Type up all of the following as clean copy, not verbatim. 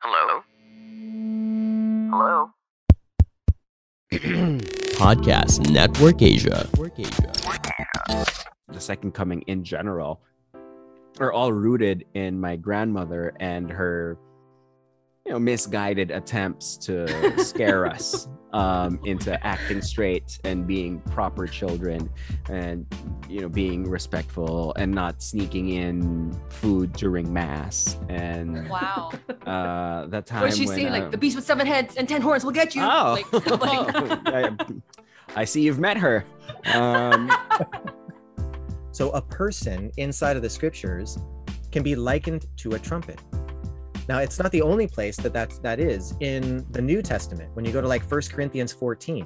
Hello? Hello? Podcast Network Asia. The second coming in general are all rooted in my grandmother and her misguided attempts to scare us into acting straight and being proper children, and being respectful and not sneaking in food during mass. And Wow. that time What did she when say? Like, the beast with 7 heads and 10 horns will get you. oh, Like, stuff like that. I see you've met her. So a person inside of the scriptures can be likened to a trumpet. Now, it's not the only place that is in the New Testament. When you go to like 1 Corinthians 14,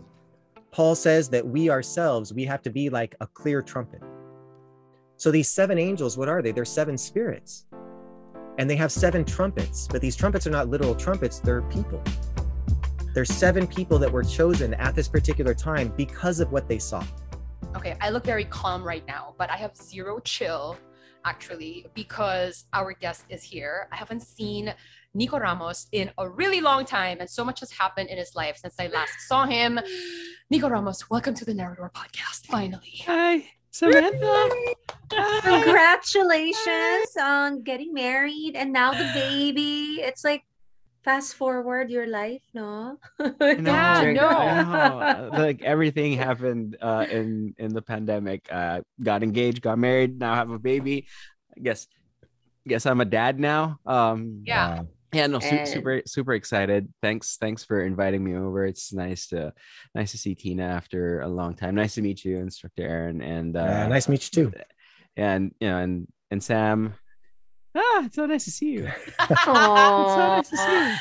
Paul says that we ourselves, we have to be like a clear trumpet. So these 7 angels, what are they? They're 7 spirits. And they have 7 trumpets, but these trumpets are not literal trumpets, they're people. There's 7 people that were chosen at this particular time because of what they saw. Okay, I look very calm right now, but I have zero chill, actually, because our guest is here. I haven't seen Nikko Ramos in a really long time, and so much has happened in his life since I last saw him. Nikko Ramos, welcome to the Narrator Podcast, finally. Hi, Samantha. Congratulations on getting married and now the baby. It's like fast forward your life, no? Yeah, no. I know. Like everything happened in the pandemic. Got engaged, got married, now have a baby. I guess I'm a dad now. Yeah. Yeah, no, And- super excited. Thanks for inviting me over. It's nice to see Tina after a long time. Nice to meet you, Instructor Aaron, and Nice to meet you too. and and Sam. It's so nice to see you. Aw. It's so nice to see you.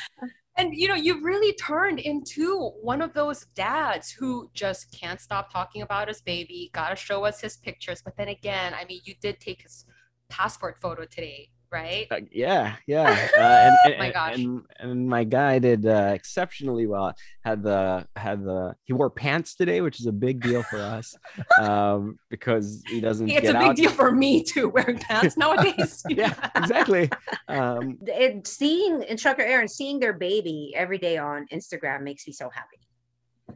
And you've really turned into one of those dads who just can't stop talking about his baby, gotta show us his pictures. But then again, I mean, you did take his passport photo today, right? Yeah. My gosh. And my guy did exceptionally well. Had the he wore pants today, which is a big deal for us, because he doesn't It's get a big out. deal for me too, wearing pants nowadays. Yeah, exactly. Seeing Instructor Aaron, seeing their baby every day on Instagram makes me so happy.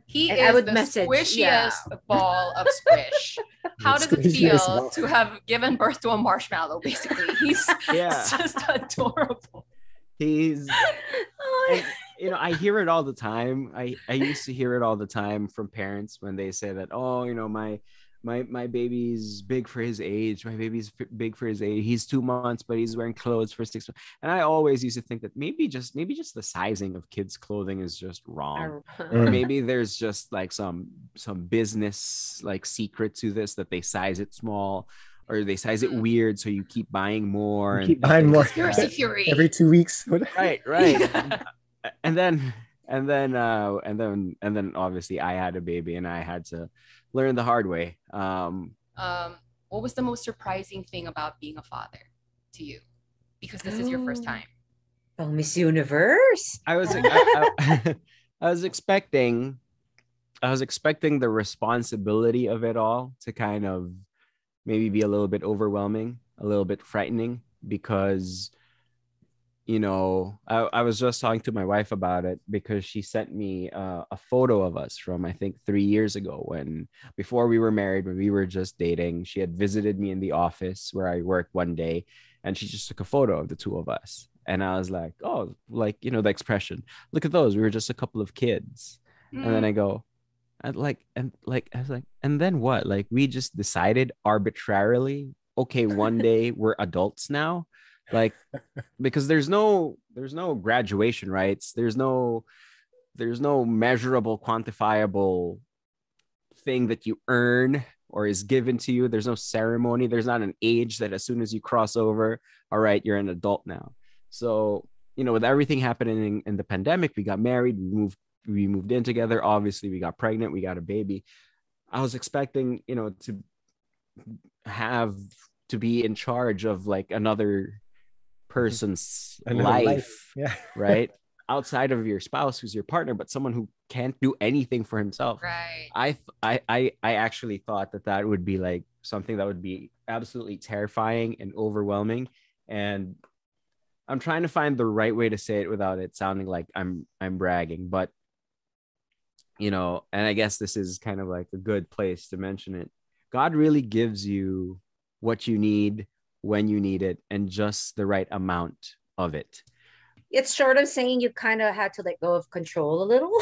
He And is I would the message, squishiest yeah. ball of squish. How does it Squishiest feel ball. to have given birth to a marshmallow, basically? He's Yeah, just adorable. he's. Oh, And, I hear it all the time. I used to hear it all the time from parents when they say that, oh, my baby's big for his age. My baby's big for his age. He's 2 months, but he's wearing clothes for 6 months. And I always used to think that maybe just the sizing of kids' clothing is just wrong. Or maybe there's just like some business like secret to this, that they size it small or they size it weird, so you keep buying more. You keep buying more. Conspiracy theory. Every 2 weeks. Right. and then obviously I had a baby and I had to learn the hard way. What was the most surprising thing about being a father to you? Because this is your first time. Oh, Miss Universe. I was expecting the responsibility of it all to kind of maybe be a little bit overwhelming, a little bit frightening, because I was just talking to my wife about it, because she sent me a photo of us from, I think, 3 years ago, before we were married, when we were just dating. She had visited me in the office where I worked one day, and she just took a photo of the two of us. And I was like, oh, like, the expression, look at those. We were just a couple of kids. And then I go, I was like, and then what? Like, we just decided arbitrarily, okay, one day we're adults now. Like, because there's no graduation rights. There's no measurable, quantifiable thing that you earn or is given to you. There's no ceremony. There's not an age that as soon as you cross over, all right, you're an adult now. So, with everything happening in the pandemic, we got married, we moved in together. Obviously, we got pregnant, we got a baby. I was expecting, to be in charge of like another person's life. Yeah. Right, outside of your spouse, who's your partner, but someone who can't do anything for himself. Right. I actually thought that would be like something that would be absolutely terrifying and overwhelming. And I'm trying to find the right way to say it without it sounding like I'm bragging, but and I guess this is kind of like a good place to mention it. God really gives you what you need when you need it and just the right amount of it. It's sort of saying you kind of had to let go of control a little.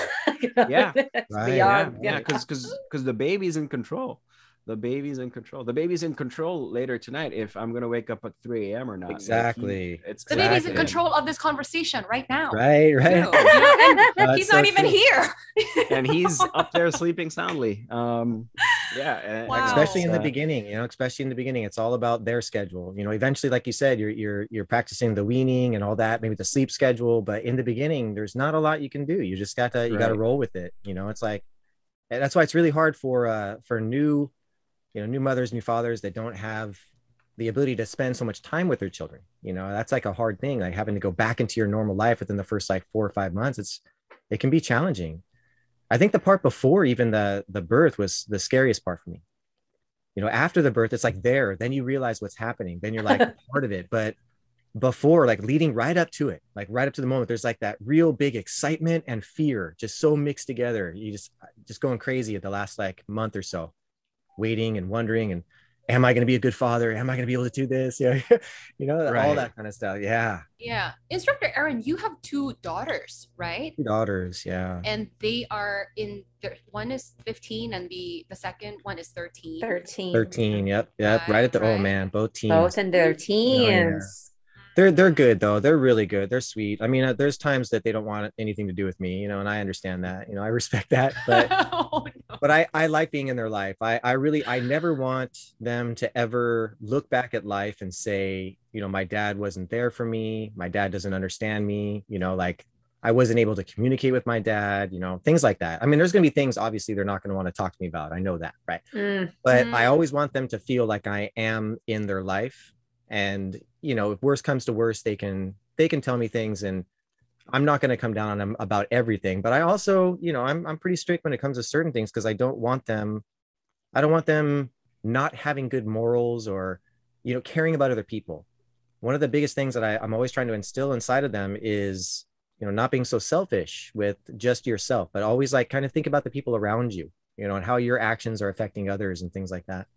Yeah. It's Right. beyond. Yeah, because the baby's in control. The baby's in control. The baby's in control later tonight if I'm gonna wake up at 3 a.m. or not. Exactly. It's The baby's in Exactly. control of this conversation right now. Right. Right. Too, and That's he's not so even true. here. And he's up there sleeping soundly. Yeah. Wow. Especially in the It's, beginning, especially in the beginning, it's all about their schedule. Eventually, like you said, you're practicing the weaning and all that, maybe the sleep schedule. But in the beginning, there's not a lot you can do. You just got to Right. roll with it. It's like, and that's why it's really hard for new mothers, new fathers that don't have the ability to spend so much time with their children. That's like a hard thing, like having to go back into your normal life within the first like 4 or 5 months. It can be challenging. I think the part before even the birth was the scariest part for me. After the birth, it's like then you realize what's happening. Then you're like part of it. But before, like leading right up to it, like right up to the moment, there's like that real big excitement and fear just so mixed together. You just going crazy at the last like month or so, waiting and wondering, and am I going to be a good father? Am I going to be able to do this? All Right. that kind of stuff. Yeah. Yeah. Instructor Aaron, you have 2 daughters, right? 2 daughters. Yeah. And they are one is 15 and the second one is 13. 13. 13. Yep. Right at the Right. man, both teens. Both in their yeah. teens. They're good though. They're really good. They're sweet. I mean, there's times that they don't want anything to do with me, and I understand that. I respect that. But Oh, no. but I like being in their life. I never want them to ever look back at life and say, my dad wasn't there for me. My dad doesn't understand me. Like I wasn't able to communicate with my dad. Things like that. I mean, there's going to be things obviously they're not going to want to talk to me about. I know that, right? But I always want them to feel like I am in their life. And if worst comes to worst, they can tell me things, and I'm not going to come down on them about everything. But I also, I'm pretty strict when it comes to certain things, because I don't want them not having good morals or caring about other people. One of the biggest things that I'm always trying to instill inside of them is not being so selfish with just yourself, but always like kind of think about the people around you, and how your actions are affecting others and things like that.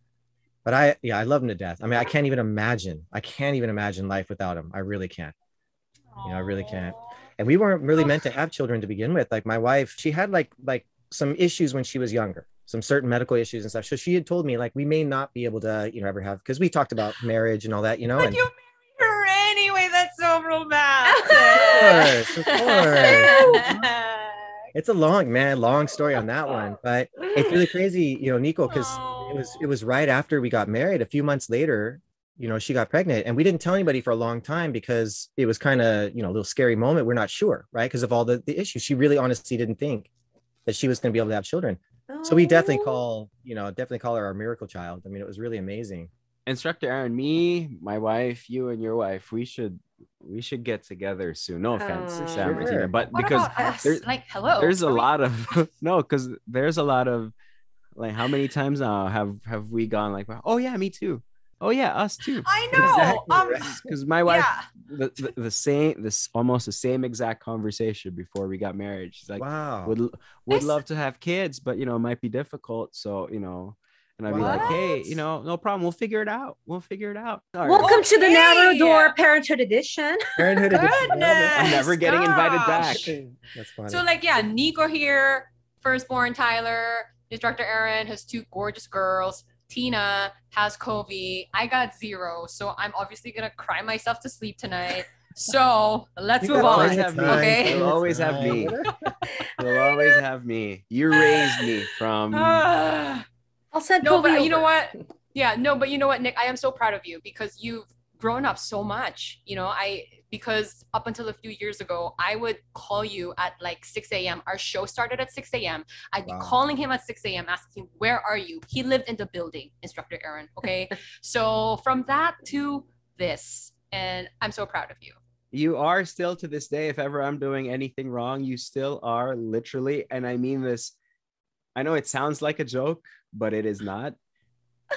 But I love him to death. I mean, I can't even imagine life without him. I really can't. I really can't. And we weren't really meant to have children to begin with. Like my wife, she had like some issues when she was younger, some certain medical issues and stuff. So she had told me like, we may not be able to, ever have, because we talked about marriage and all that, But and you married her anyway. That's so romantic. of course. It's a long story on that one, but it's really crazy, Nikko, because it was right after we got married. A few months later, she got pregnant, and we didn't tell anybody for a long time because it was kind of, a little scary moment. We're not sure, right? Because of all the issues. She really honestly didn't think that she was going to be able to have children. So we definitely call her our miracle child. I mean, it was really amazing. Instructor Aaron, me, my wife, you and your wife, we should get together soon. No offense, Oh, Sam, sure. Regina, but What because about us? there's Like, hello. there's a Are we- lot of no, because there's a lot of like, how many times now have we gone like, oh yeah, me too. Oh yeah, us too. I know. Exactly, Because my wife, Yeah. almost the same exact conversation before we got married. She's like, Wow. would This- love to have kids, but it might be difficult. So and I'd be like, hey, What? no problem. We'll figure it out. Sorry. Welcome to the narrow Okay. door Parenthood Edition. Parenthood edition. Goodness. I'm never getting invited back. Gosh. That's funny. So like, yeah, Nikko here, firstborn Tyler, Instructor Aaron has 2 gorgeous girls. Tina has COVID. I got 0. So I'm obviously going to cry myself to sleep tonight. So let's You move got on. plenty of time. Okay. You'll always have me. You'll always have me. You raised me from. I'll send No, Kobe but you know over. what? Yeah, no, but you know what, Nick? I am so proud of you because you've grown up so much. Because up until a few years ago, I would call you at like 6 a.m. Our show started at 6 a.m. I'd be Wow. calling him at 6 a.m. asking him, where are you? He lived in the building, Instructor Aaron. Okay. So from that to this, and I'm so proud of you. You are still to this day, if ever I'm doing anything wrong, you still are literally, and I mean this. I know it sounds like a joke, but it is not.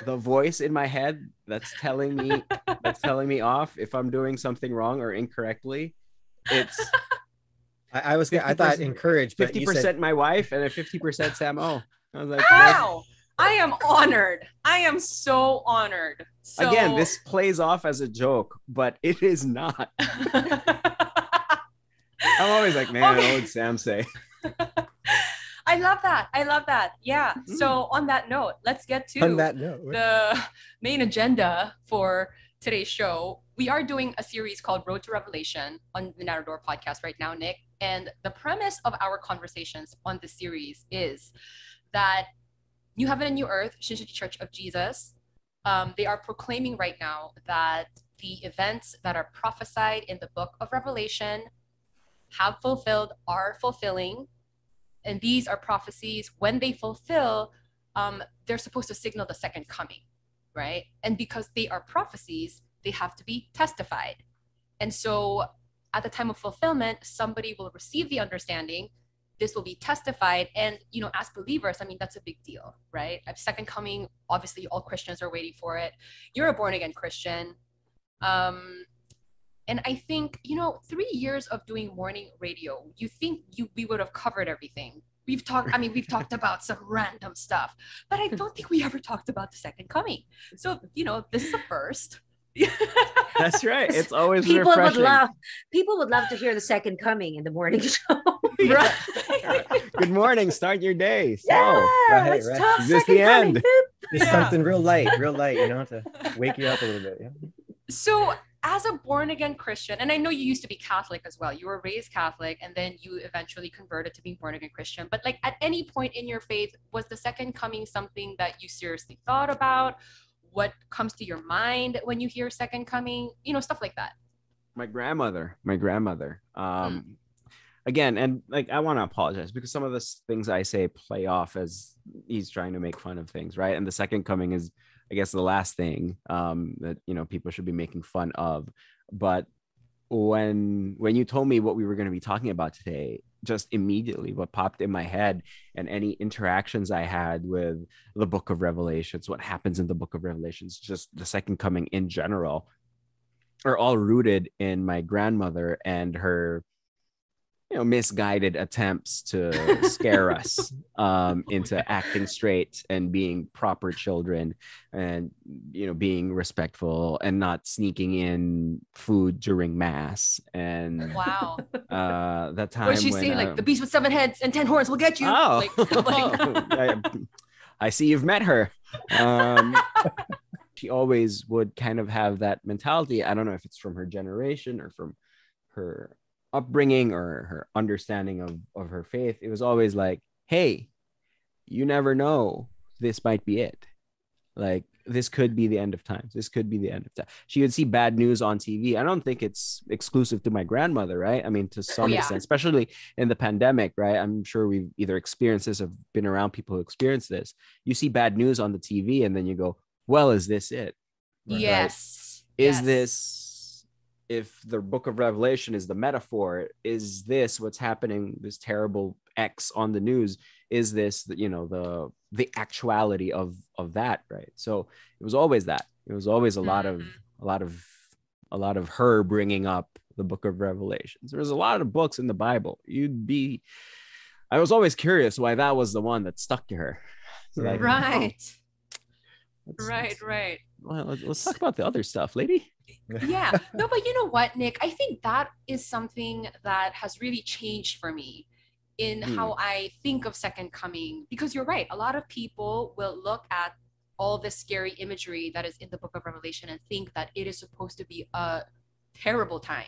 the voice in my head that's telling me off if I'm doing something wrong or incorrectly. It's I thought encourage, but 50% you said my wife and a 50% Sam O. I was like, Wow. I am honored. I am so honored. So again, this plays off as a joke, but it is not. I'm always like, man, Okay. what would Sam say? I love that. I love that. Yeah. So on that note, let's get to on that note. the main agenda for today's show. We are doing a series called Road to Revelation on the Narrador podcast right now, Nick. And the premise of our conversations on this series is that New Heaven and New Earth, Shincheonji Church of Jesus, they are proclaiming right now that the events that are prophesied in the book of Revelation have fulfilled, are fulfilling. And these are prophecies. When they fulfill, they're supposed to signal the second coming, right? And because they are prophecies, they have to be testified. And so at the time of fulfillment, somebody will receive the understanding. This will be testified. And, you know, as believers, I mean, that's a big deal, right? At second coming, obviously all Christians are waiting for it. You're a born again Christian. And I think, you know, 3 years of doing morning radio, you think we would have covered everything. We've talked about some random stuff, but I don't think we ever talked about the second coming. So, you know, this is a first. That's right. It's always People refreshing. would love to hear the second coming in the morning show. Right. Good morning. Start your day. So, right, let's right. talk Is this second the coming. end? Just something real light, you know, to wake you up a little bit. Yeah. So as a born again Christian, and I know you used to be Catholic as well, you were raised Catholic and then you eventually converted to being born again Christian. But like at any point in your faith, was the second coming something that you seriously thought about? What comes to your mind when you hear second coming? You know, stuff like that. My grandmother. Again, and like I want to apologize because some of the things I say play off as he's trying to make fun of things, right? And the second coming is, I guess, the last thing that, you know, people should be making fun of. But when you told me what we were going to be talking about today, just immediately what popped in my head and any interactions I had with the book of Revelations, what happens in the book of Revelations, just the second coming in general, are all rooted in my grandmother and her, you know, misguided attempts to scare us into acting straight and being proper children and, you know, being respectful and not sneaking in food during mass. And Wow. that time Was she when, saying like the beast with 7 heads and 10 horns will get you? oh, Like, stuff like that. I see you've met her. She always would kind of have that mentality. I don't know if it's from her generation or from her upbringing or her understanding of her faith. It was always like, hey, you never know, this might be it. Like, this could be the end of time. This could be the end of time. She would see bad news on TV. I don't think it's exclusive to my grandmother, right? I mean, to some extent, especially in the pandemic, right? I'm sure we've either experienced this or been around people who experience this. You see bad news on the TV and then you go, well, is this it? Right? Yes. Is this, if the book of Revelation is the metaphor, is this what's happening, this terrible X on the news, is this, you know, the actuality of that, right? So it was always that. It was always a lot of her bringing up the book of Revelations. There's a lot of books in the Bible. I was always curious why that was the one that stuck to her. So like, right. oh, Right. Well, let's talk about the other stuff, lady. Yeah. No, but you know what, Nick? I think that is something that has really changed for me in how I think of second coming, because you're right. A lot of people will look at all this scary imagery that is in the book of Revelation and think that it is supposed to be a terrible time.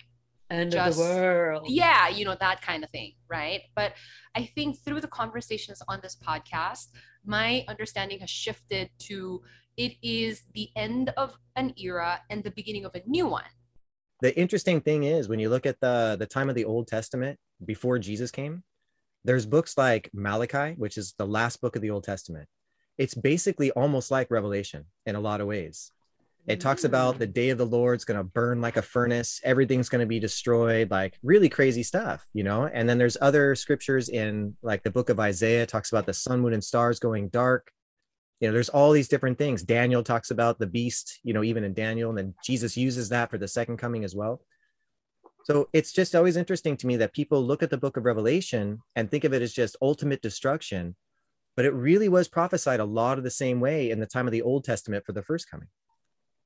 End of the world. Yeah, you know, that kind of thing, right? But I think through the conversations on this podcast, my understanding has shifted to it is the end of an era and the beginning of a new one. The interesting thing is when you look at the time of the Old Testament before Jesus came, there's books like Malachi, which is the last book of the Old Testament. It's basically almost like Revelation in a lot of ways. It talks about the day of the Lord's going to burn like a furnace. Everything's going to be destroyed, like really crazy stuff, you know? And then there's other scriptures in like the book of Isaiah talks about the sun, moon, and stars going dark. There's all these different things. Daniel talks about the beast, even in Daniel, and then Jesus uses that for the second coming as well. So it's just always interesting to me that people look at the book of Revelation and think of it as just ultimate destruction, but it really was prophesied a lot of the same way in the time of the Old Testament for the first coming.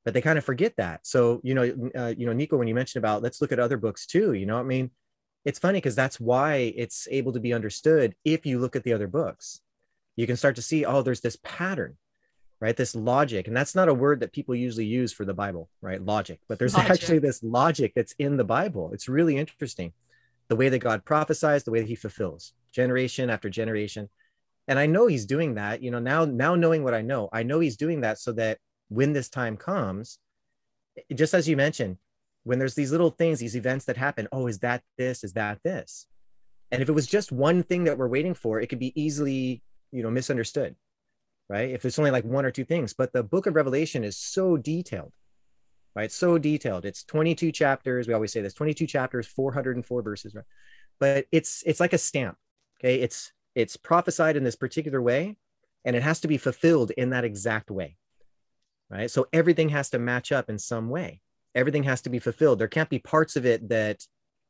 But they kind of forget that. So, Nikko, when you mentioned about, let's look at other books too, I mean, it's funny because that's why it's able to be understood. If you look at the other books, you can start to see, oh, there's this pattern, right? This logic. And that's not a word that people usually use for the Bible, right? Logic, but there's actually this logic that's in the Bible. It's really interesting. The way that God prophesies, the way that he fulfills generation after generation. And I know he's doing that, now knowing what I know he's doing that so that when this time comes, just as you mentioned, when there's these little things, these events that happen, oh, is that this? Is that this? And if it was just one thing that we're waiting for, it could be easily, misunderstood, right? If it's only like one or two things. But the book of Revelation is so detailed, right? So detailed. It's 22 chapters. We always say this, 22 chapters, 404 verses, right? But it's like a stamp, okay? It's prophesied in this particular way, and it has to be fulfilled in that exact way. Right? So everything has to match up in some way. Everything has to be fulfilled. There can't be parts of it that,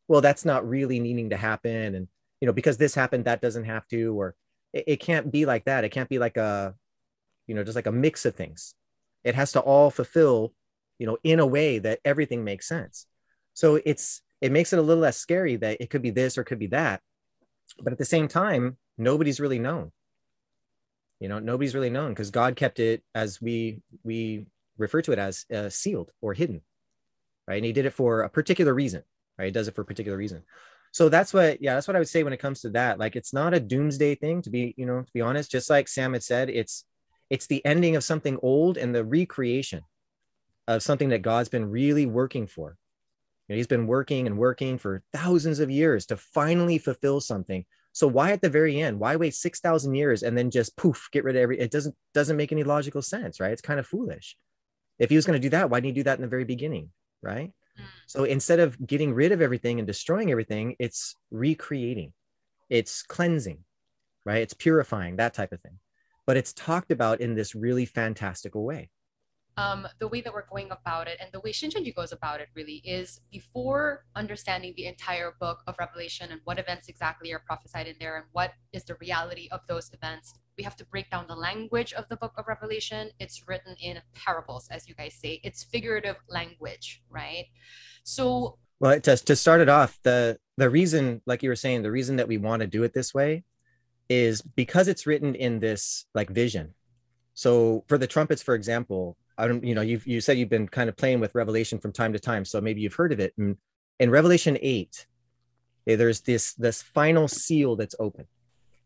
well, that's not really needing to happen. And, because this happened, that doesn't have to, or it can't be like that. It can't be like just like a mix of things. It has to all fulfill, in a way that everything makes sense. So it makes it a little less scary that it could be this or it could be that. But at the same time, nobody's really known. Nobody's really known because God kept it, as we refer to it as, sealed or hidden, right? And he did it for a particular reason, right? He does it for a particular reason. So that's what I would say when it comes to that. Like, it's not a doomsday thing, to be honest. Just like Sam had said, it's the ending of something old and the recreation of something that God's been really working for. He's been working and working for thousands of years to finally fulfill something. So why at the very end? Why wait 6,000 years and then just poof, get rid of it doesn't make any logical sense, right? It's kind of foolish. If he was going to do that, why didn't he do that in the very beginning, right? So instead of getting rid of everything and destroying everything, it's recreating, it's cleansing, right? It's purifying, that type of thing. But it's talked about in this really fantastical way. The way that we're going about it and the way Shincheonji goes about it really is, before understanding the entire book of Revelation and what events exactly are prophesied in there and what is the reality of those events, we have to break down the language of the book of Revelation. It's written in parables, as you guys say. It's figurative language, right? So, well, to start it off, the reason, like you were saying, the reason that we want to do it this way is because it's written in this like vision. So for the trumpets, for example, you said you've been kind of playing with Revelation from time to time, so maybe you've heard of it. And in Revelation 8, there's this final seal that's open.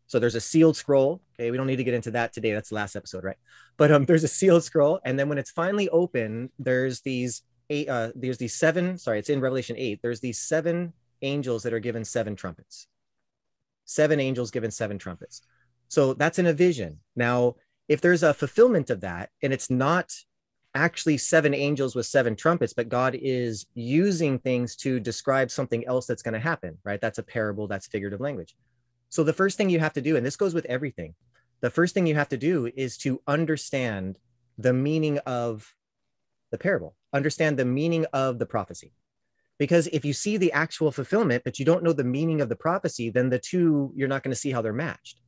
So there's a sealed scroll. Okay, we don't need to get into that today. That's the last episode, right? But there's a sealed scroll, and then when it's finally open, there's these seven. Sorry, it's in Revelation 8. There's these 7 angels that are given 7 trumpets. 7 angels given 7 trumpets. So that's in a vision. Now, if there's a fulfillment of that, and it's not actually 7 angels with 7 trumpets, but God is using things to describe something else that's going to happen, right? That's a parable, that's figurative language. So the first thing you have to do, and this goes with everything, the first thing you have to do is to understand the meaning of the parable, understand the meaning of the prophecy. Because if you see the actual fulfillment, but you don't know the meaning of the prophecy, then the two, you're not going to see how they're matched.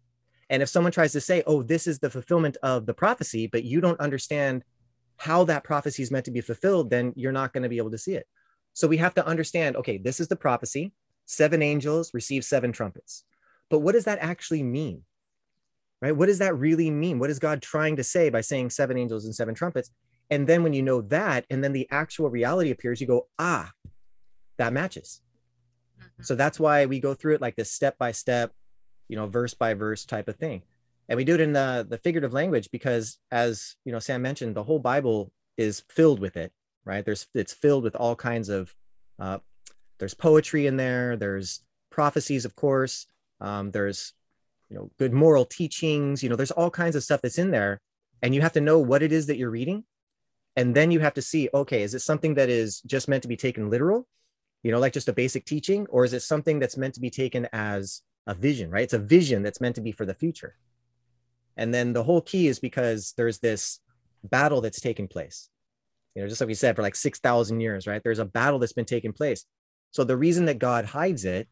And if someone tries to say, oh, this is the fulfillment of the prophecy, but you don't understand how that prophecy is meant to be fulfilled, then you're not going to be able to see it. So we have to understand, okay, this is the prophecy. 7 angels receive 7 trumpets. But what does that actually mean? Right? What does that really mean? What is God trying to say by saying 7 angels and 7 trumpets? And then when you know that, and then the actual reality appears, you go, ah, that matches. So that's why we go through it like this step by step, verse by verse type of thing. And we do it in the figurative language because, as Sam mentioned, the whole Bible is filled with it, right? It's filled with all kinds of, there's poetry in there, there's prophecies, of course, there's, good moral teachings, there's all kinds of stuff that's in there, and you have to know what it is that you're reading. And then you have to see, okay, is it something that is just meant to be taken literal, like just a basic teaching, or is it something that's meant to be taken as a vision, right? It's a vision that's meant to be for the future. And then the whole key is because there's this battle that's taking place. Just like we said, for like 6,000 years, right? There's a battle that's been taking place. So the reason that God hides it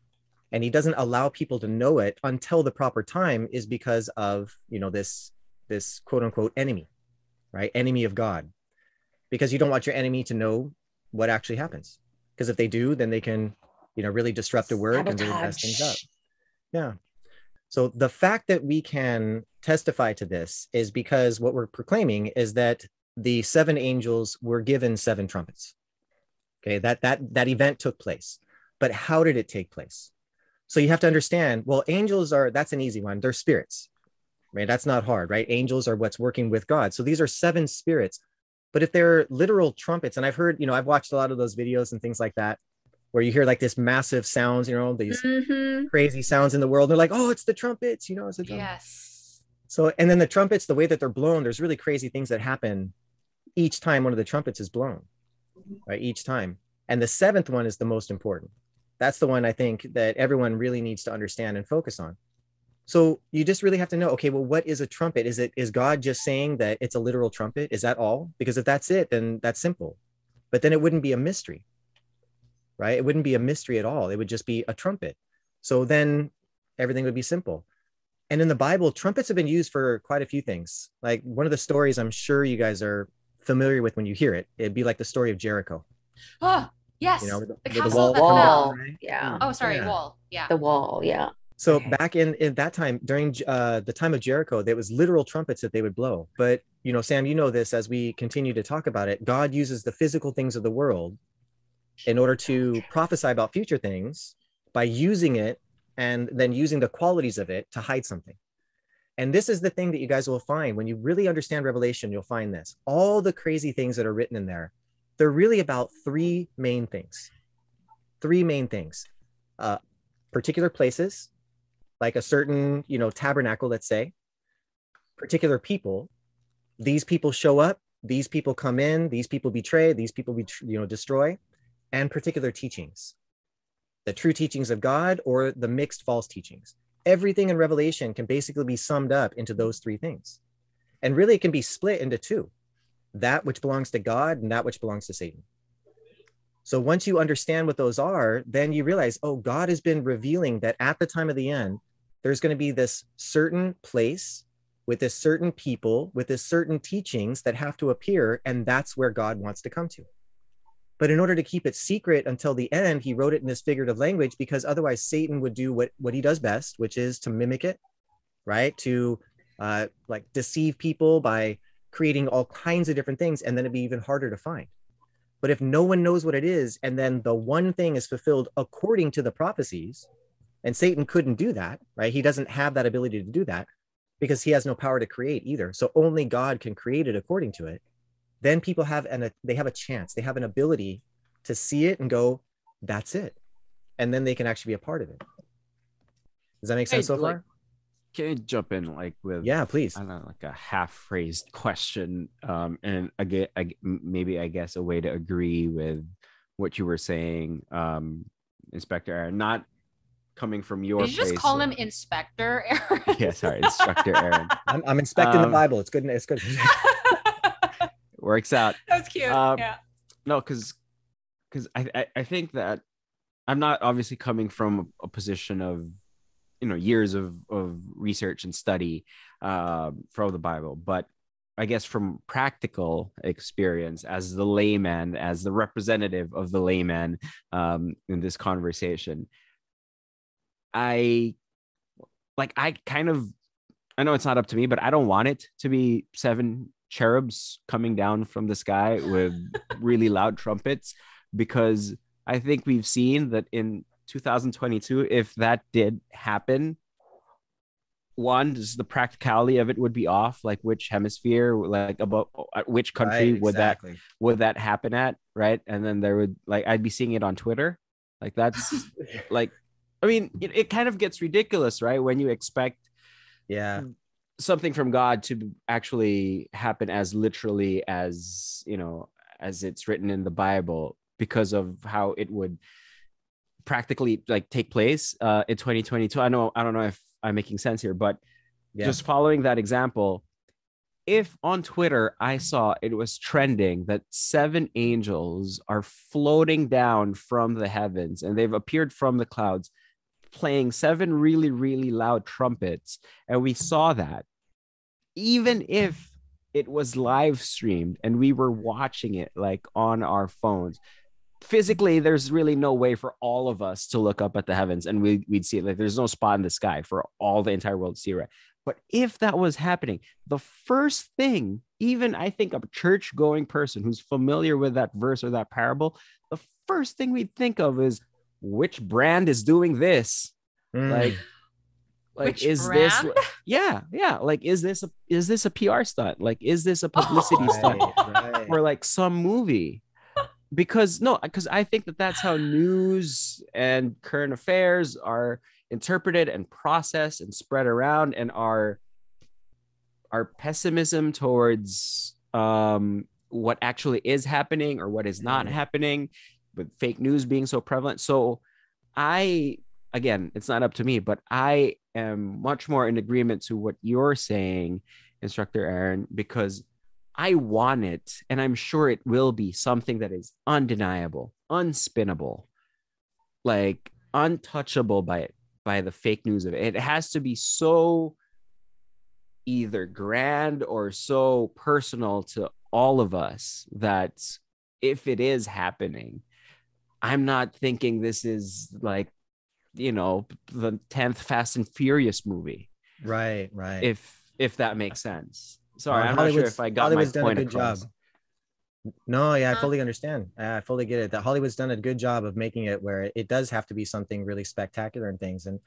and he doesn't allow people to know it until the proper time is because of, this quote unquote enemy, right? Enemy of God. Because you don't want your enemy to know what actually happens. Because if they do, then they can, really disrupt the work and really mess things up. Yeah. So the fact that we can testify to this is because what we're proclaiming is that the 7 angels were given 7 trumpets. Okay, that event took place. But how did it take place? So you have to understand, well, angels that's an easy one. They're spirits, right? That's not hard, right? Angels are what's working with God. So these are 7 spirits. But if they're literal trumpets, and I've heard, I've watched a lot of those videos and things like that, where you hear like this massive sounds, these crazy sounds in the world. They're like, oh, it's the trumpets, it's the trumpet. Yes. So, and then the trumpets, the way that they're blown, there's really crazy things that happen each time one of the trumpets is blown, right? Each time. And the 7th one is the most important. That's the one I think that everyone really needs to understand and focus on. So you just really have to know, okay, well, what is a trumpet? Is God just saying that it's a literal trumpet? Is that all? Because if that's it, then that's simple. But then it wouldn't be a mystery, right? It wouldn't be a mystery at all. It would just be a trumpet. So then everything would be simple. And in the Bible, trumpets have been used for quite a few things. Like one of the stories I'm sure you guys are familiar with when you hear it, it'd be like the story of Jericho. Oh, yes. The castle that wall. fell. Right? Yeah. Oh, sorry, Yeah. wall. Yeah. The wall. Yeah. So Okay. back in that time, during the time of Jericho, there was literal trumpets that they would blow. But, Sam, this as we continue to talk about it, God uses the physical things of the world in order to prophesy about future things by using it and then using the qualities of it to hide something. And this is the thing that you guys will find when you really understand Revelation. You'll find this. All the crazy things that are written in there, they're really about 3 main things. 3 main things. Particular places, like a certain, tabernacle, let's say. Particular people. These people show up. These people come in. These people betray. These people, destroy. And particular teachings. The true teachings of God or the mixed false teachings. Everything in Revelation can basically be summed up into those 3 things. And really it can be split into 2. That which belongs to God and that which belongs to Satan. So once you understand what those are, then you realize, oh, God has been revealing that at the time of the end, there's going to be this certain place with this certain people, with this certain teachings that have to appear. And that's where God wants to come to. But in order to keep it secret until the end, he wrote it in this figurative language because otherwise Satan would do what he does best, which is to mimic it, right? To deceive people by creating all kinds of different things. And then it'd be even harder to find. But if no one knows what it is, and then the one thing is fulfilled according to the prophecies, and Satan couldn't do that, right? He doesn't have that ability to do that because he has no power to create either. So only God can create it according to it. Then people have a chance, they have an ability to see it and go, that's it. And then they can actually be a part of it. Does that make sense so far? Can I jump in with Yeah, please. I don't know, like a half-phrased question, and again, maybe I guess a way to agree with what you were saying, Inspector Aaron, not coming from your Did you just place call him Inspector Aaron? Yeah, sorry, Instructor Aaron. I'm inspecting the Bible. It's good. It's good. Works out. That's cute. Yeah. No, because I think that I'm not obviously coming from a position of years of research and study for the Bible, but I guess from practical experience as the layman, as the representative of the layman in this conversation, I know it's not up to me, but I don't want it to be 7 cherubs coming down from the sky with really loud trumpets, because I think we've seen that in 2022, if that did happen, one, just the practicality of it would be off, like which hemisphere, like about which country Right, would exactly. that happen at, right? And then there would, like, I'd be seeing it on Twitter, like that's like, I mean, it kind of gets ridiculous, right? When you expect something from God to actually happen as literally as as it's written in the Bible, because of how it would practically like take place in 2022. I don't know if I'm making sense here, but just following that example, if on Twitter I saw it was trending that 7 angels are floating down from the heavens and they've appeared from the clouds playing 7 really, really loud trumpets, and we saw that, even if it was live streamed and we were watching it like on our phones, physically there's really no way for all of us to look up at the heavens and we'd see it. Like there's no spot in the sky for all the entire world to see, right? But if that was happening, the first thing, even I think a church going person who's familiar with that verse or that parable, the first thing we'd think of is, which brand is doing this? Like Which is brand? this like is this a PR stunt? Like is this a publicity stunt for like some movie? Because I think that's how news and current affairs are interpreted and processed and spread around, and our pessimism towards what actually is happening or what is not happening, with fake news being so prevalent. So again, it's not up to me, but I am much more in agreement to what you're saying, Instructor Aaron, because I want it, and I'm sure it will be something that is undeniable, unspinnable, like untouchable by the fake news of it. It has to be so either grand or so personal to all of us that if it is happening, I'm not thinking this is like, the 10th Fast and Furious movie. Right. If that makes sense. Sorry, Well, I'm not sure if I got Hollywood's my done a point good across. job. No, yeah, I fully understand. I fully get it. That Hollywood's done a good job of making it where it does have to be something really spectacular and things. And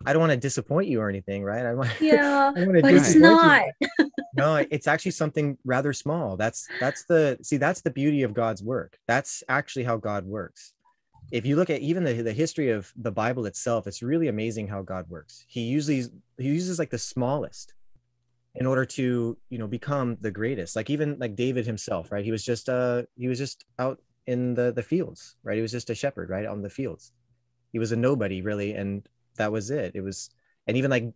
I don't want to disappoint you or anything, right? I want but it's you. not. No, it's actually something rather small. That's the beauty of God's work. That's actually how God works. If you look at even the history of the Bible itself, it's really amazing how God works. He uses like the smallest in order to become the greatest. Like even like David himself, right? He was just out in the fields, right? He was just a shepherd, right, on the fields. He was a nobody, really, and that was it. It was, and even like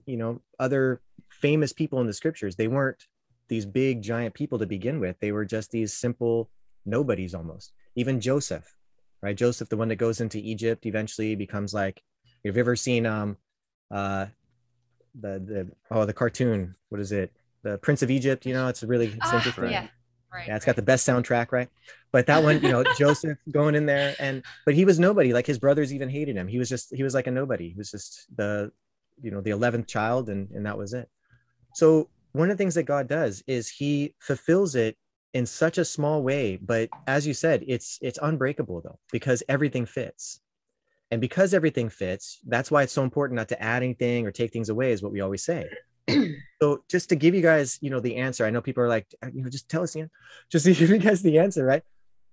other famous people in the scriptures, they weren't these big giant people to begin with. They were just these simple nobodies almost. Even Joseph, right? Joseph, the one that goes into Egypt, eventually becomes like, have you ever seen the cartoon, what is it, the Prince of Egypt? It's interesting. Yeah, right. Yeah, it's got the best soundtrack, right? But that one, Joseph going in there, but he was nobody. Like his brothers even hated him. He was like a nobody. He was just the 11th child, and that was it. So one of the things that God does is he fulfills it in such a small way, but as you said, it's unbreakable though, because everything fits. And because everything fits, that's why it's so important not to add anything or take things away, is what we always say. So just to give you guys, the answer, I know people are like, just tell us, just to give you guys the answer, right?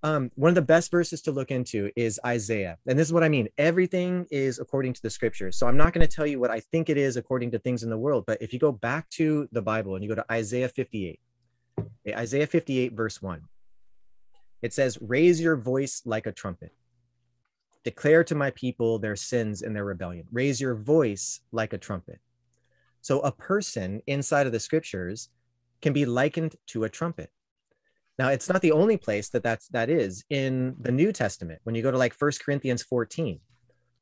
One of the best verses to look into is Isaiah. And this is what I mean. Everything is according to the scriptures. So I'm not going to tell you what I think it is according to things in the world, but if you go back to the Bible and you go to Isaiah 58, Isaiah 58 verse 1, it says, raise your voice like a trumpet. Declare to my people their sins and their rebellion. Raise your voice like a trumpet. So a person inside of the scriptures can be likened to a trumpet. Now, it's not the only place that is in the New Testament. When you go to like 1 Corinthians 14,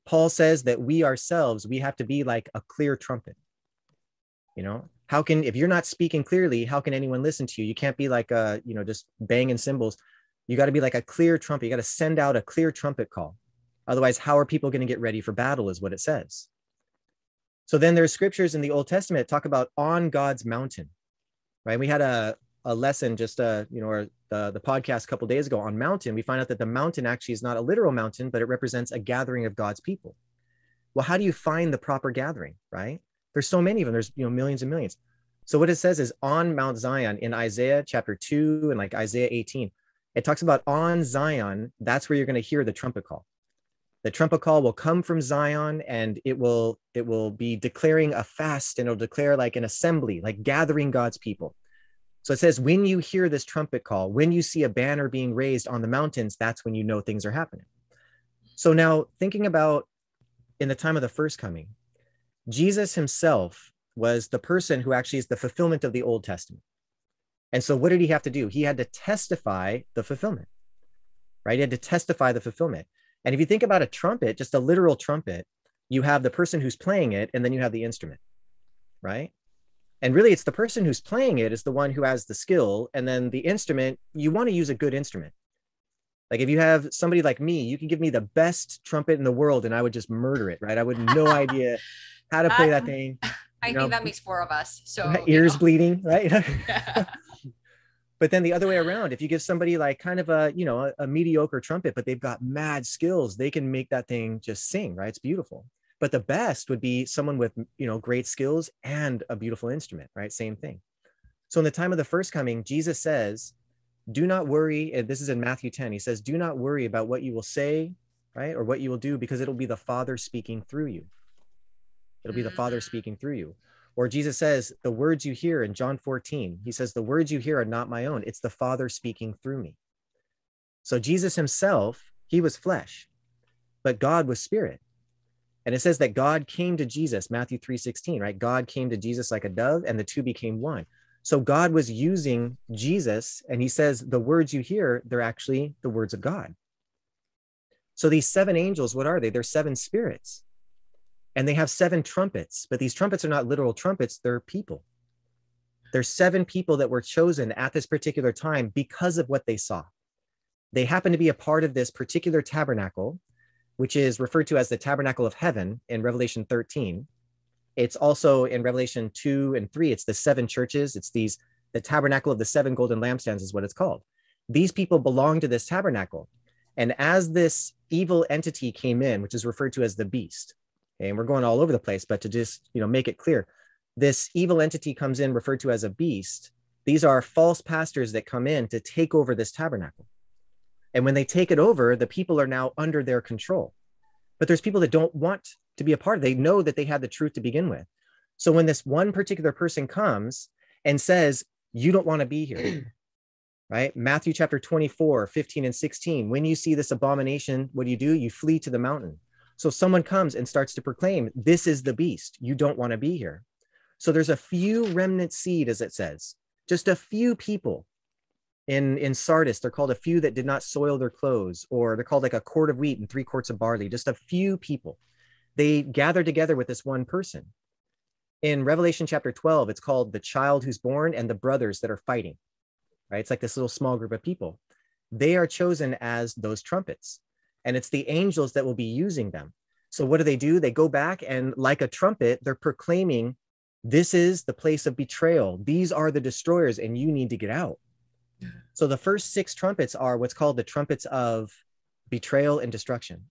Paul says that we ourselves, we have to be like a clear trumpet. If you're not speaking clearly, how can anyone listen to you? You can't be like just banging cymbals. You got to be like a clear trumpet. You got to send out a clear trumpet call. Otherwise, how are people going to get ready for battle is what it says. So then there's scriptures in the Old Testament that talk about on God's mountain, right? We had a lesson just, or the podcast a couple of days ago on mountain. We find out that the mountain actually is not a literal mountain, but it represents a gathering of God's people. Well, how do you find the proper gathering, right? There's so many of them. There's millions and millions. So what it says is on Mount Zion in Isaiah chapter 2 and like Isaiah 18, it talks about on Zion, that's where you're going to hear the trumpet call. The trumpet call will come from Zion, and it will be declaring a fast, and it'll declare like an assembly, like gathering God's people. So it says, when you hear this trumpet call, when you see a banner being raised on the mountains, that's when you know things are happening. So now thinking about in the time of the first coming, Jesus himself was the person who actually is the fulfillment of the Old Testament. And so what did he have to do? He had to testify the fulfillment, right? He had to testify the fulfillment. And if you think about a trumpet, just a literal trumpet, you have the person who's playing it, and then you have the instrument, right? And really, it's the person who's playing it is the one who has the skill. And then the instrument, you want to use a good instrument. Like if you have somebody like me, you can give me the best trumpet in the world and I would just murder it, right? I would have no idea how to play that thing. I think that makes 4 of us. So ears bleeding, right? Yeah. But then the other way around, if you give somebody like kind of a mediocre trumpet, but they've got mad skills, they can make that thing just sing, right? It's beautiful. But the best would be someone with, great skills and a beautiful instrument, right? Same thing. So in the time of the first coming, Jesus says, do not worry. And this is in Matthew 10. He says, do not worry about what you will say, right? Or what you will do, because it'll be the Father speaking through you. It'll be the Father speaking through you. Or Jesus says, the words you hear in John 14, he says, the words you hear are not my own. It's the Father speaking through me. So Jesus himself, he was flesh, but God was spirit. And it says that God came to Jesus, Matthew 3:16, right? God came to Jesus like a dove and the two became one. So God was using Jesus, and he says, the words you hear, they're actually the words of God. So these 7 angels, what are they? They're 7 spirits. And they have 7 trumpets, but these trumpets are not literal trumpets, they're people. There's 7 people that were chosen at this particular time because of what they saw. They happen to be a part of this particular tabernacle, which is referred to as the tabernacle of heaven in Revelation 13. It's also in Revelation 2 and 3, it's the 7 churches. It's the tabernacle of the 7 golden lampstands is what it's called. These people belong to this tabernacle. And as this evil entity came in, which is referred to as the beast, and we're going all over the place, but to just, make it clear, this evil entity comes in referred to as a beast. These are false pastors that come in to take over this tabernacle. And when they take it over, the people are now under their control. But there's people that don't want to be a part of it. They know that they had the truth to begin with. So when this one particular person comes and says, you don't want to be here, right? Matthew chapter 24, 15 and 16, when you see this abomination, what do? You flee to the mountain. So someone comes and starts to proclaim, this is the beast. You don't want to be here. So there's a few remnant seed, as it says, just a few people in Sardis. They're called a few that did not soil their clothes, or they're called like a quart of wheat and 3 quarts of barley, just a few people. They gather together with this one person. In Revelation chapter 12, it's called the child who's born and the brothers that are fighting, right? It's like this little small group of people. They are chosen as those trumpets, and it's the angels that will be using them. So what do? They go back and like a trumpet, they're proclaiming, this is the place of betrayal. These are the destroyers and you need to get out. So the first 6 trumpets are what's called the trumpets of betrayal and destruction.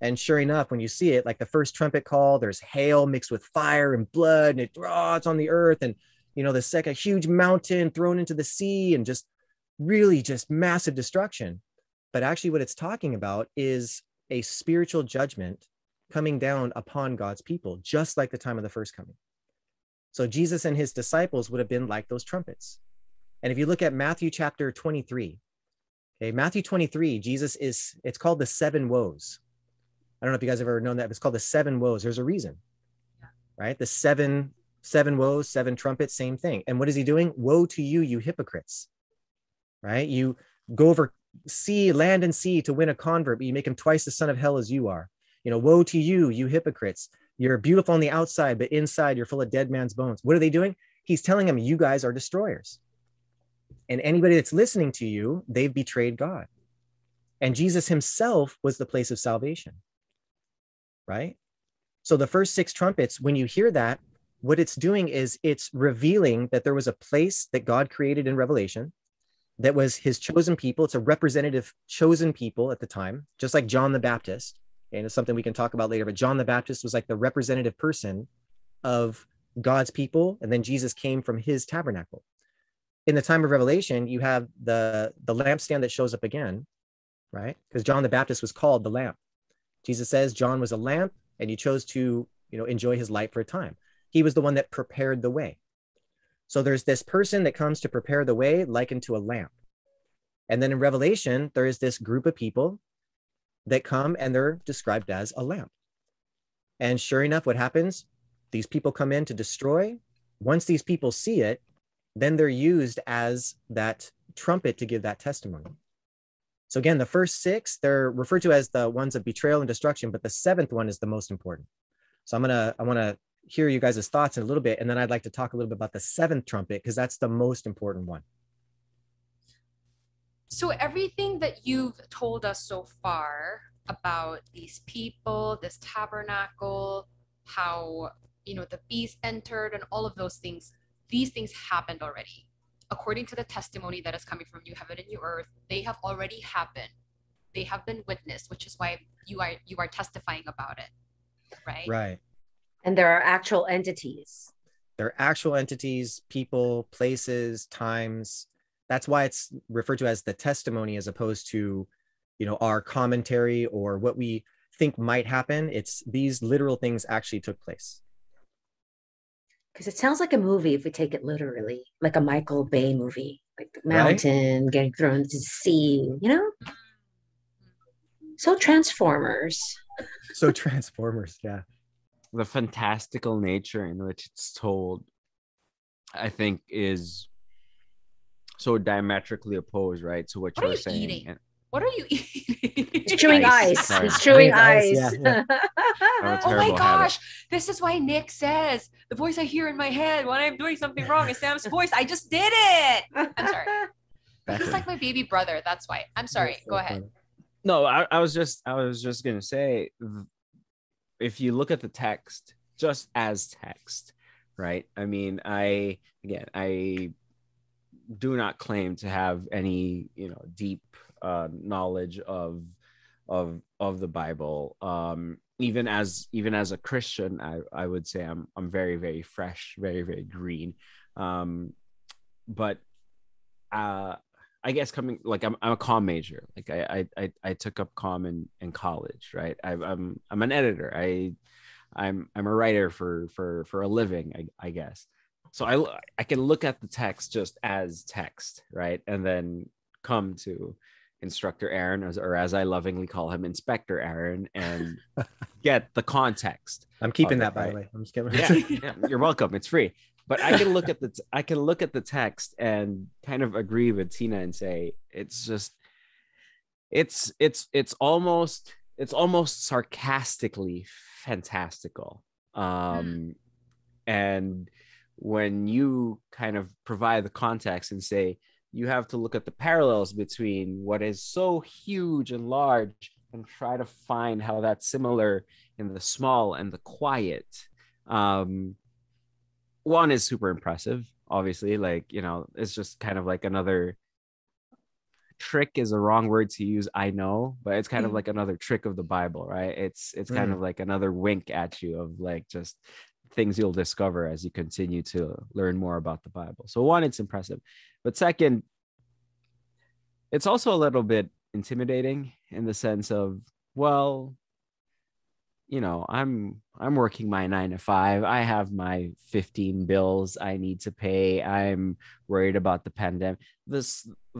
And sure enough, when you see it, like the first trumpet call, there's hail mixed with fire and blood, and it's on the earth. And, the second, huge mountain thrown into the sea, and just really just massive destruction. But actually what it's talking about is a spiritual judgment coming down upon God's people, just like the time of the first coming. So Jesus and his disciples would have been like those trumpets. And if you look at Matthew chapter 23, okay, Matthew 23, it's called the 7 woes. I don't know if you guys have ever known that, but it's called the 7 woes. There's a reason, right? The seven woes, 7 trumpets, same thing. And what is he doing? Woe to you, you hypocrites, right? You go over land and sea to win a convert, but you make him twice the son of hell as you are. Woe to you, you hypocrites. You're beautiful on the outside, but inside you're full of dead man's bones. What are they doing? He's telling them, you guys are destroyers. And anybody that's listening to you, they've betrayed God. And Jesus himself was the place of salvation, right? So the first 6 trumpets, when you hear that, what it's doing is it's revealing that there was a place that God created in Revelation that was his chosen people. It's a representative chosen people at the time, just like John the Baptist. And it's something we can talk about later, but John the Baptist was like the representative person of God's people. And then Jesus came from his tabernacle. In the time of Revelation, you have the lampstand that shows up again, right? Because John the Baptist was called the lamp. Jesus says John was a lamp and he chose to, enjoy his light for a time. He was the one that prepared the way. So there's this person that comes to prepare the way likened to a lamp. And then in Revelation, there is this group of people that come and they're described as a lamp. And sure enough, what happens? these people come in to destroy. Once these people see it, then they're used as that trumpet to give that testimony. So again, the first 6, they're referred to as the ones of betrayal and destruction, but the 7th one is the most important. So I want to hear you guys' thoughts in a little bit, and then I'd like to talk a little bit about the 7th trumpet, because that's the most important one. So everything that you've told us so far about these people, this tabernacle, how, the beast entered and all of those things, these things happened already. According to the testimony that is coming from New Heaven and New Earth, they have already happened. They have been witnessed, which is why you are testifying about it, right? Right. And there are actual entities. There are actual entities, people, places, times. That's why it's referred to as the testimony, as opposed to, our commentary or what we think might happen. It's these literal things actually took place. Because it sounds like a movie if we take it literally, like a Michael Bay movie, like the mountain getting thrown into the sea, So Transformers. So Transformers, yeah. The fantastical nature in which it's told, I think, is so diametrically opposed, right? To what What are you're you saying. eating? What are you eating? He's chewing ice. Sorry. He's chewing Ice, ice. yeah. Oh, Oh my terrible gosh, this is why Nick says the voice I hear in my head when I'm doing something wrong is Sam's voice. I just did it. I'm sorry. He's like my baby brother. That's why. I'm sorry. Go ahead. No, I was just gonna say, if you look at the text just as text, right? I mean, I do not claim to have any, deep knowledge of the Bible. Even as a Christian, I would say I'm very, very fresh, very, very green. But I guess I'm a comm major. Like I took up comm in college, right? I'm an editor. I'm a writer for a living, I guess. So I can look at the text just as text, right? And then come to Instructor Aaron, or as I lovingly call him, Inspector Aaron, and get the context. I'm keeping that, right? by the way. I'm just kidding. Yeah, you're welcome. It's free. But I can look at the text and kind of agree with Tina and say it's almost sarcastically fantastical. And when you kind of provide the context and say you have to look at the parallels between what is so huge and large and try to find how that's similar in the small and the quiet. One is super impressive, obviously, it's just kind of like another trick is a wrong word to use, I know, but it's kind of like another trick of the Bible, right? It's kind of like another wink at you of like just things you'll discover as you continue to learn more about the Bible. So one, it's impressive, but second, it's also a little bit intimidating in the sense of, well, I'm working my 9 to 5. I have my 15 bills I need to pay. I'm worried about the pandemic. The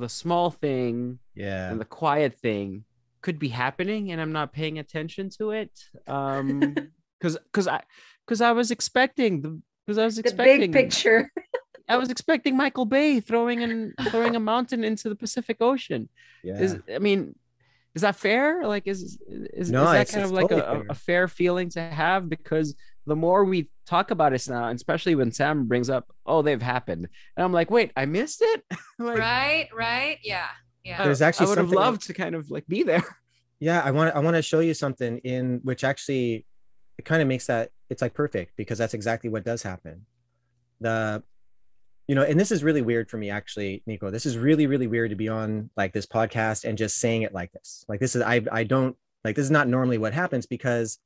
small thing, and the quiet thing could be happening, and I'm not paying attention to it. Because I was expecting the big picture. I was expecting Michael Bay throwing a mountain into the Pacific Ocean. Yeah. Is that fair? Like, is that kind of like totally a fair feeling to have? Because the more we talk about it now, and especially when Sam brings up, oh, they've happened, and I'm like, wait, I missed it. Like, right, yeah. There's actually I would have loved to kind of like be there. Yeah, I want to show you something in which actually it kind of makes that it's like perfect, because that's exactly what does happen. And this is really weird for me, actually, Nikko. This is really, really weird to be on like this podcast and just saying it like this. Like this is, I don't like, this is not normally what happens, because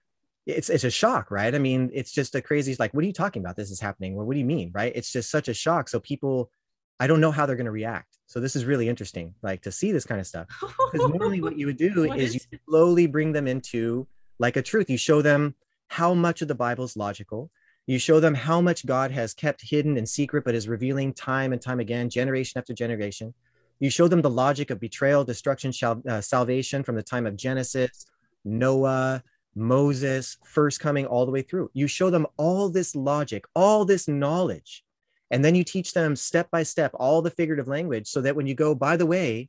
it's a shock, right? I mean, it's just a crazy, like, what are you talking about? This is happening. Well, what do you mean? Right? It's just such a shock. So people, I don't know how they're going to react. So this is really interesting, like to see this kind of stuff. Because normally what you would do is you slowly bring them into like a truth. You show them how much of the Bible is logical. You show them how much God has kept hidden and secret, but is revealing time and time again, generation after generation. You show them the logic of betrayal, destruction, salvation from the time of Genesis, Noah, Moses, first coming, all the way through. You show them all this logic, all this knowledge, and then you teach them step by step all the figurative language, so that when you go, by the way,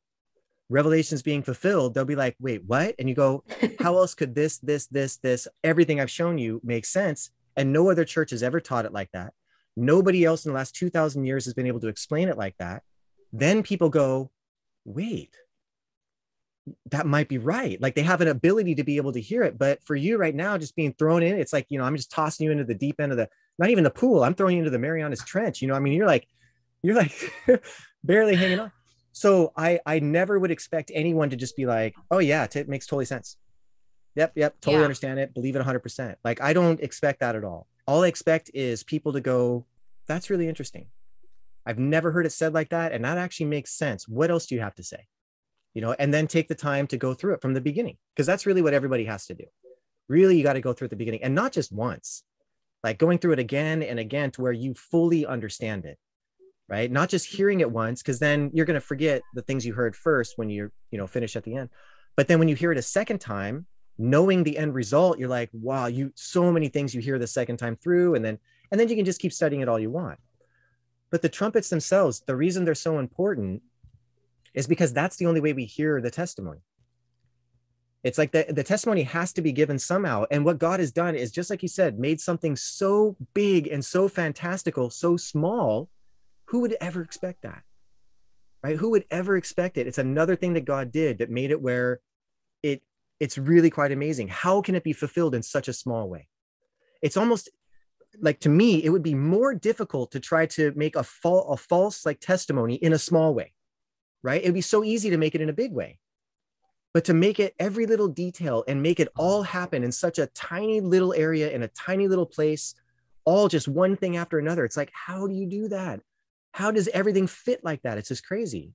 Revelation's being fulfilled, they'll be like, wait, what? And you go, how else could this, everything I've shown you make sense? And no other church has ever taught it like that. Nobody else in the last 2,000 years has been able to explain it like that. Then people go, wait, that might be right. Like, they have an ability to be able to hear it. But for you right now, just being thrown in, it's like, I'm just tossing you into the deep end of not even the pool. I'm throwing you into the Marianas Trench. I mean, you're like barely hanging on. So I never would expect anyone to just be like, oh yeah, it makes totally sense. Yep. Totally understand it. Believe it 100%. Like, I don't expect that at all. All I expect is people to go, that's really interesting. I've never heard it said like that. And that actually makes sense. What else do you have to say? And then take the time to go through it from the beginning, because that's really what everybody has to do. Really, you got to go through at the beginning, and not just once, like going through it again and again to where you fully understand it, right? Not just hearing it once, because then you're going to forget the things you heard first when you're, finish at the end. But then when you hear it a second time, knowing the end result, you're like, wow, so many things you hear the second time through, and then you can just keep studying it all you want. But the trumpets themselves, the reason they're so important is because that's the only way we hear the testimony. It's like the testimony has to be given somehow. And what God has done is, just like you said, made something so big and so fantastical, so small. Who would ever expect that? Right? Who would ever expect it? It's another thing that God did that made it where it's really quite amazing. How can it be fulfilled in such a small way? It's almost like, to me, it would be more difficult to try to make a false like testimony in a small way, right? It'd be so easy to make it in a big way. But to make it every little detail and make it all happen in such a tiny little area, in a tiny little place, all just one thing after another. It's like, how do you do that? How does everything fit like that? It's just crazy.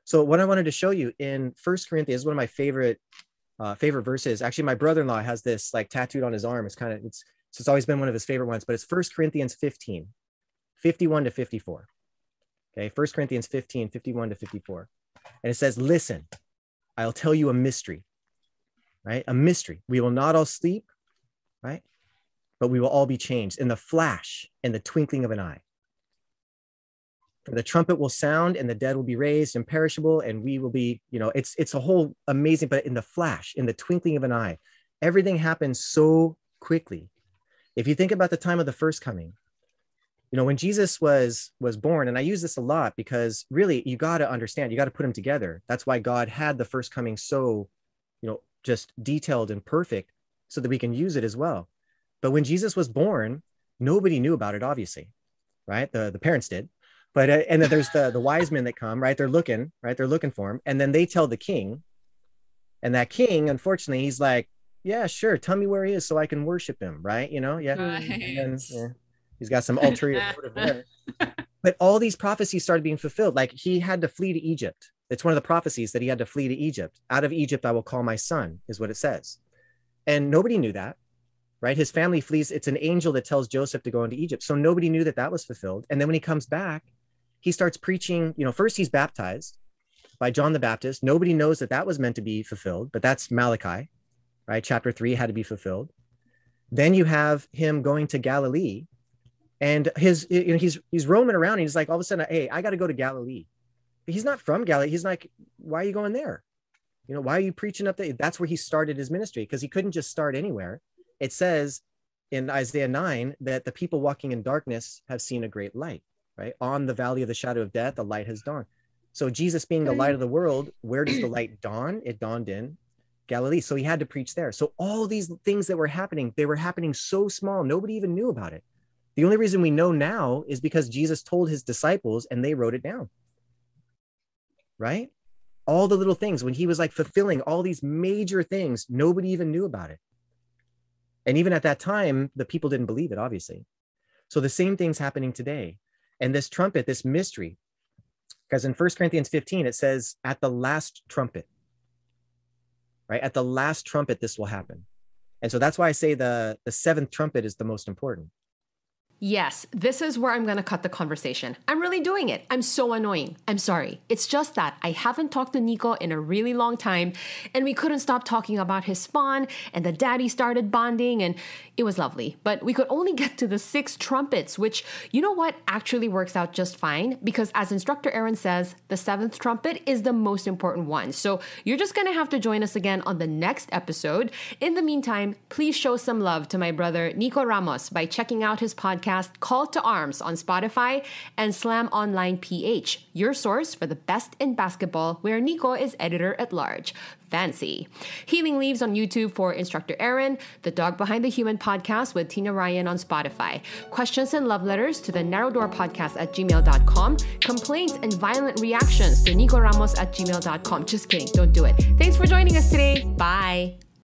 So what I wanted to show you in 1 Corinthians, one of my favorite verses. Actually, my brother-in-law has this like tattooed on his arm. It's always been one of his favorite ones, but it's 1 Corinthians 15, 51 to 54. Okay, 1 Corinthians 15, 51 to 54. And it says, listen, I'll tell you a mystery, right? A mystery. We will not all sleep, right? But we will all be changed in the flash, in the twinkling of an eye. For the trumpet will sound and the dead will be raised imperishable, and we will be, it's a whole amazing, but in the flash, in the twinkling of an eye, everything happens so quickly. If you think about the time of the first coming, when Jesus was born, and I use this a lot because really you got to understand, you got to put them together. That's why God had the first coming so, just detailed and perfect so that we can use it as well. But when Jesus was born, nobody knew about it, obviously, right? The parents did. But and then there's the wise men that come, right? They're looking for him. And then they tell the king, and that king, unfortunately, he's like, yeah, sure. Tell me where he is so I can worship him. Right. Yeah. Right. And then, he's got some ulterior motive there. But all these prophecies started being fulfilled. Like, he had to flee to Egypt. It's one of the prophecies that he had to flee to Egypt. Out of Egypt, I will call my son, is what it says. And nobody knew that, right? His family flees. It's an angel that tells Joseph to go into Egypt. So nobody knew that was fulfilled. And then when he comes back, he starts preaching, first he's baptized by John the Baptist. Nobody knows that was meant to be fulfilled, but that's Malachi, right? Chapter 3 had to be fulfilled. Then you have him going to Galilee, and he's roaming around, and he's like, all of a sudden, hey, I got to go to Galilee. But he's not from Galilee. He's like, why are you going there? Why are you preaching up there? That's where he started his ministry, because he couldn't just start anywhere. It says in Isaiah 9 that the people walking in darkness have seen a great light, right? On the valley of the shadow of death, the light has dawned. So Jesus being the light of the world, where does the light dawn? It dawned in Galilee. So he had to preach there. So all these things that were happening, they were happening so small. Nobody even knew about it. The only reason we know now is because Jesus told his disciples and they wrote it down, right? All the little things, when he was like fulfilling all these major things, nobody even knew about it. And even at that time, the people didn't believe it, obviously. So the same thing's happening today. And this trumpet, this mystery, because in 1 Corinthians 15, it says, at the last trumpet, right? At the last trumpet, this will happen. And so that's why I say the seventh trumpet is the most important. Yes, this is where I'm going to cut the conversation. I'm really doing it. I'm so annoying. I'm sorry. It's just that I haven't talked to Nikko in a really long time, and we couldn't stop talking about his spawn, and the daddy started bonding, and it was lovely. But we could only get to the 6 trumpets, which, you know what, actually works out just fine, because as Instructor Aaron says, the 7th trumpet is the most important one. So you're just going to have to join us again on the next episode. In the meantime, please show some love to my brother Nikko Ramos by checking out his podcast Call to Arms on Spotify and Slam Online PH, your source for the best in basketball, where Nikko is editor-at-large. Fancy. Healing Leaves on YouTube for Instructor Aaron, The Dog Behind the Human podcast with Tina Ryan on Spotify. Questions and love letters to the Narrow Door Podcast at gmail.com. Complaints and violent reactions to Nikko Ramos at gmail.com. Just kidding, don't do it. Thanks for joining us today. Bye.